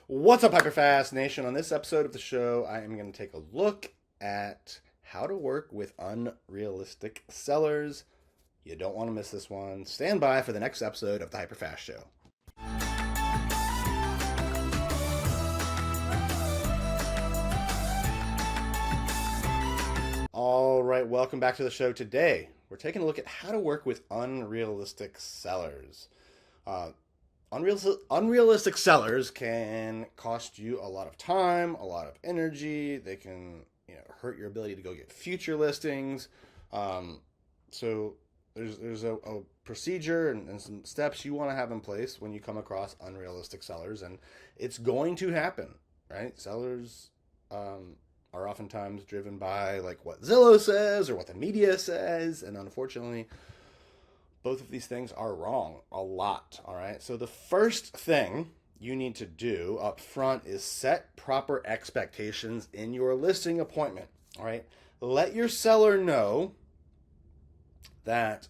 What's up, HyperFast Nation? On this episode of the show, I am going to take a look at how to work with unrealistic sellers. You don't want to miss this one. Stand by for the next episode of the HyperFast Show. All right, welcome back to the show. Today, we're taking a look at how to work with unrealistic sellers. Unrealistic sellers can cost you a lot of time, a lot of energy. They can, hurt your ability to go get future listings. So there's a procedure and some steps you want to have in place when you come across unrealistic sellers, and it's going to happen, right? Sellers are oftentimes driven by like what Zillow says or what the media says, and unfortunately, both of these things are wrong a lot, all right? So the first thing you need to do up front is set proper expectations in your listing appointment, all right? Let your seller know that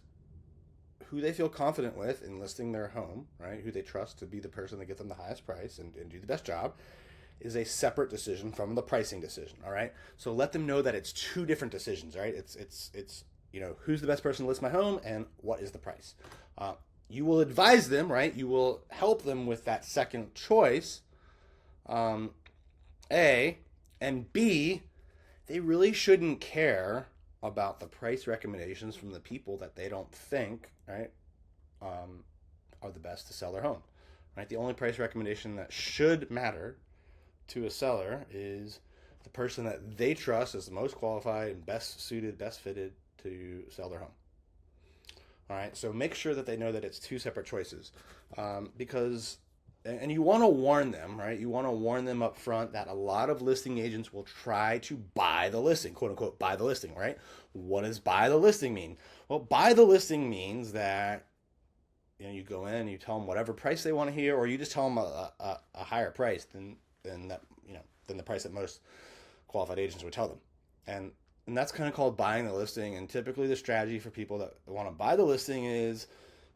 who they feel confident with in listing their home, right? Who they trust to be the person that gets them the highest price and do the best job is a separate decision from the pricing decision, all right? So let them know that it's two different decisions, right? It's who's the best person to list my home and what is the price. You will advise them, right? You will help them with that second choice, A, and B, they really shouldn't care about the price recommendations from the people that they don't think, right, are the best to sell their home, right? The only price recommendation that should matter to a seller is the person that they trust as the most qualified and best suited, best fitted to sell their home. All right, so make sure that they know that it's two separate choices, because you want to warn them, right? You want to warn them up front that a lot of listing agents will try to buy the listing, quote unquote, buy the listing, right? What does buy the listing mean? Well, buy the listing means that you go in and you tell them whatever price they want to hear, or you just tell them a higher price than the price that most qualified agents would tell them, and that's kind of called buying the listing. And typically the strategy for people that want to buy the listing is,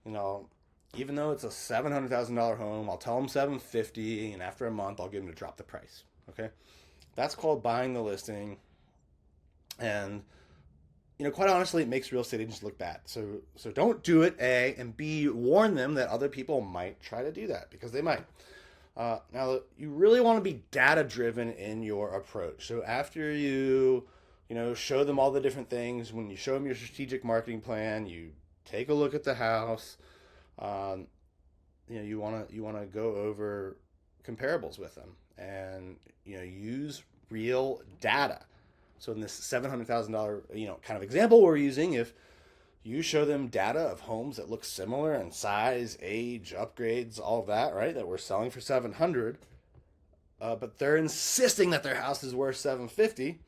even though it's a $700,000 home, I'll tell them $750,000, and after a month, I'll get them to drop the price. Okay, that's called buying the listing. And quite honestly, it makes real estate agents look bad. So don't do it. A, and B, warn them that other people might try to do that, because they might. Now, you really want to be data driven in your approach. So after you show them all the different things, when you show them your strategic marketing plan, you take a look at the house. You want to go over comparables with them, and use real data. So in this $700,000 kind of example we're using, if you show them data of homes that look similar in size, age, upgrades, all of that, right, that we're selling for $700,000, but they're insisting that their house is worth $750,000.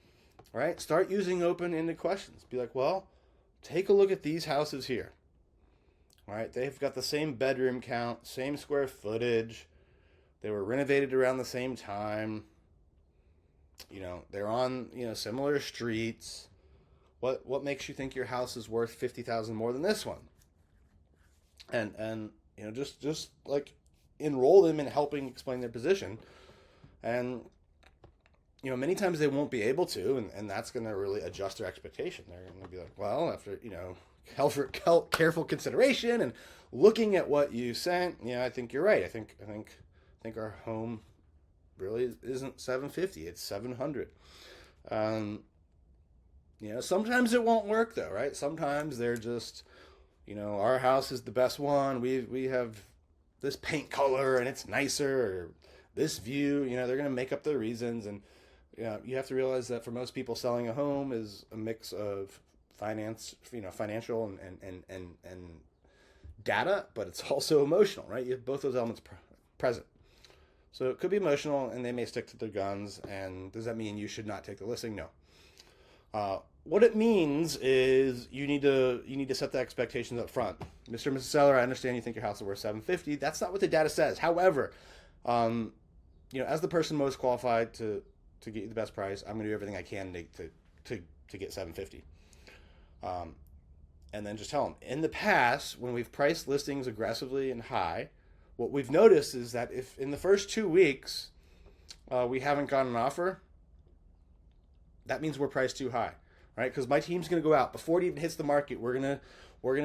Right? Start using open-ended questions. Be like, well, take a look at these houses here. All right? They've got the same bedroom count, same square footage. They were renovated around the same time. They're on, similar streets. What makes you think your house is worth $50,000 more than this one? And just like enroll them in helping explain their position. And many times they won't be able to, and that's going to really adjust their expectation. They're going to be like, well, after, careful consideration and looking at what you sent, I think you're right. I think our home really isn't $750,000, it's $700,000. Sometimes it won't work though, right? Sometimes they're just, our house is the best one. We have this paint color and it's nicer, or this view, they're going to make up the reasons. And you have to realize that for most people, selling a home is a mix of financial and data, but it's also emotional, right? You have both those elements present. So it could be emotional, and they may stick to their guns. And does that mean you should not take the listing? No. What it means is you need to set the expectations up front. Mr. and Mrs. Seller, I understand you think your house is worth $750,000. That's not what the data says. However, as the person most qualified to get you the best price, I'm going to do everything I can to get $750,000. And then just tell them. In the past, when we've priced listings aggressively and high, what we've noticed is that if in the first 2 weeks we haven't gotten an offer, that means we're priced too high, right? Because my team's going to go out before it even hits the market. We're gonna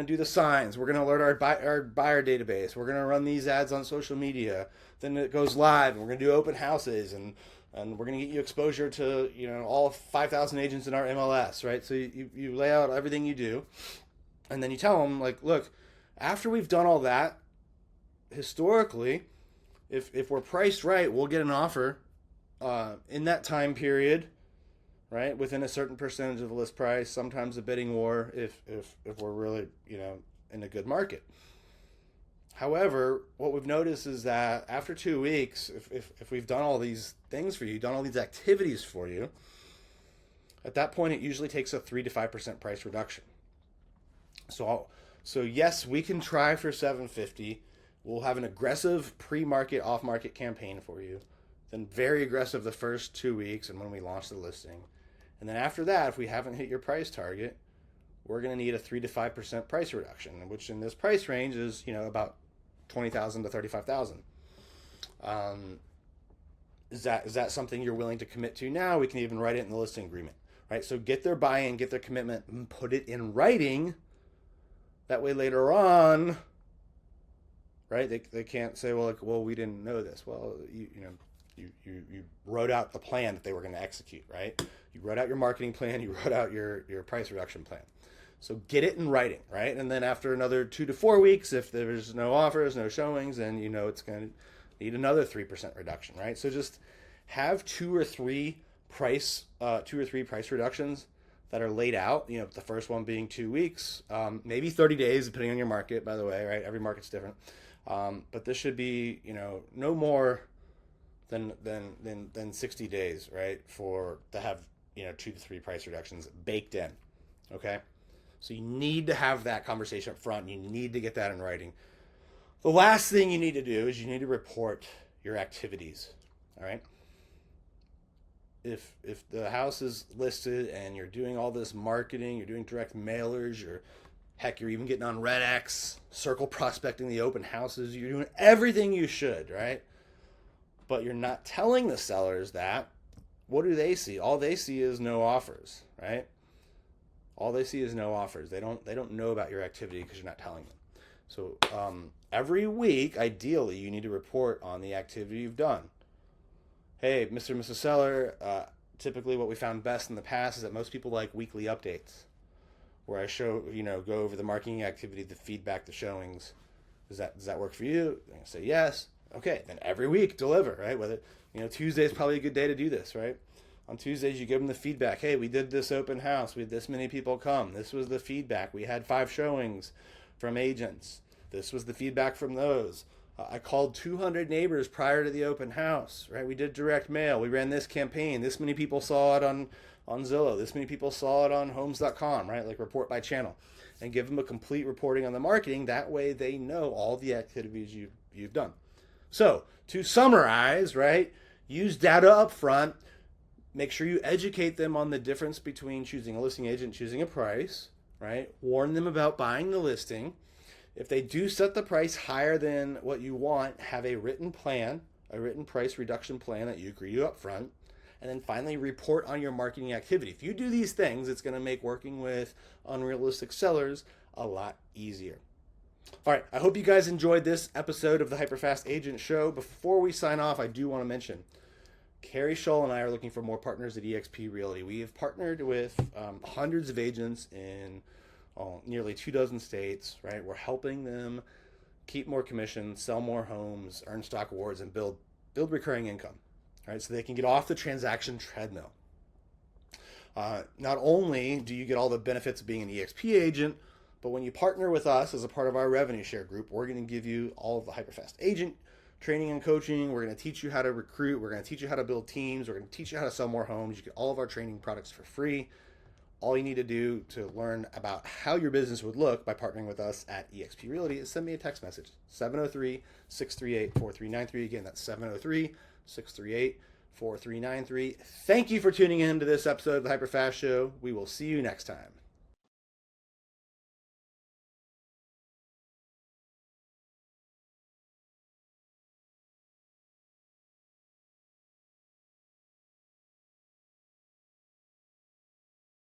do the signs. We're gonna alert our buyer database. We're gonna run these ads on social media. Then it goes live, and we're gonna do open houses, and we're gonna get you exposure to all 5,000 agents in our MLS, right? So you lay out everything you do, and then you tell them like, look, after we've done all that, historically, if we're priced right, we'll get an offer in that time period, right, within a certain percentage of the list price, sometimes a bidding war if we're really, in a good market. However, what we've noticed is that after 2 weeks, if we've done all these things for you, done all these activities for you, at that point, it usually takes a 3 to 5% price reduction. So yes, we can try for $750. We'll have an aggressive pre-market, off-market campaign for you, then very aggressive the first 2 weeks and when we launch the listing. And then after that, if we haven't hit your price target, we're going to need a 3 to 5% price reduction, which in this price range is, about $20,000 to $35,000. Is that something you're willing to commit to now? We can even write it in the listing agreement, right? So get their buy-in, get their commitment, and put it in writing. That way later on, right? They can't say, well, we didn't know this. Well, you wrote out the plan that they were going to execute, right? You wrote out your marketing plan, you wrote out your price reduction plan. So get it in writing, right? And then after another 2 to 4 weeks, if there's no offers, no showings, then it's going to need another 3% reduction, right? So just have two or three price reductions that are laid out. The first one being 2 weeks, maybe 30 days, depending on your market, by the way, right? Every market's different. But this should be, no more than 60 days, right? To have, 2 to 3 price reductions baked in. Okay. So you need to have that conversation up front. You need to get that in writing. The last thing you need to do is you need to report your activities. All right. If the house is listed and you're doing all this marketing, you're doing direct mailers, you're even getting on RedX, circle prospecting the open houses, you're doing everything you should, right? But you're not telling the sellers that. What do they see? All they see is no offers, right? All they see is no offers. They don't know about your activity because you're not telling them. So every week, ideally, you need to report on the activity you've done. Hey, Mr. and Mrs. Seller, typically what we found best in the past is that most people like weekly updates where I show, go over the marketing activity, the feedback, the showings. Does that work for you? They're going to say yes. Okay, then every week deliver, right? Whether, Tuesday is probably a good day to do this, right? On Tuesdays, you give them the feedback. Hey, we did this open house. We had this many people come. This was the feedback. We had 5 showings from agents. This was the feedback from those. I called 200 neighbors prior to the open house, right? We did direct mail. We ran this campaign. This many people saw it on Zillow. This many people saw it on homes.com, right? Like report by channel. And give them a complete reporting on the marketing. That way they know all the activities you've done. So to summarize, right? Use data up front. Make sure you educate them on the difference between choosing a listing agent and choosing a price, right? Warn them about buying the listing. If they do set the price higher than what you want, have a written plan, a written price reduction plan that you agree to up front. And then finally, report on your marketing activity. If you do these things, it's going to make working with unrealistic sellers a lot easier. All right, I hope you guys enjoyed this episode of the HyperFast Agent Show. Before we sign off, I do want to mention, Carrie Shull and I are looking for more partners at eXp Realty. We have partnered with hundreds of agents in nearly 24 states, right? We're helping them keep more commissions, sell more homes, earn stock awards, and build recurring income, right? So they can get off the transaction treadmill. Not only do you get all the benefits of being an eXp agent, but when you partner with us as a part of our revenue share group, we're going to give you all of the HyperFast agent training and coaching. We're going to teach you how to recruit. We're going to teach you how to build teams. We're going to teach you how to sell more homes. You get all of our training products for free. All you need to do to learn about how your business would look by partnering with us at eXp Realty is send me a text message, 703-638-4393. Again, that's 703-638-4393. Thank you for tuning in to this episode of the HyperFast Show. We will see you next time.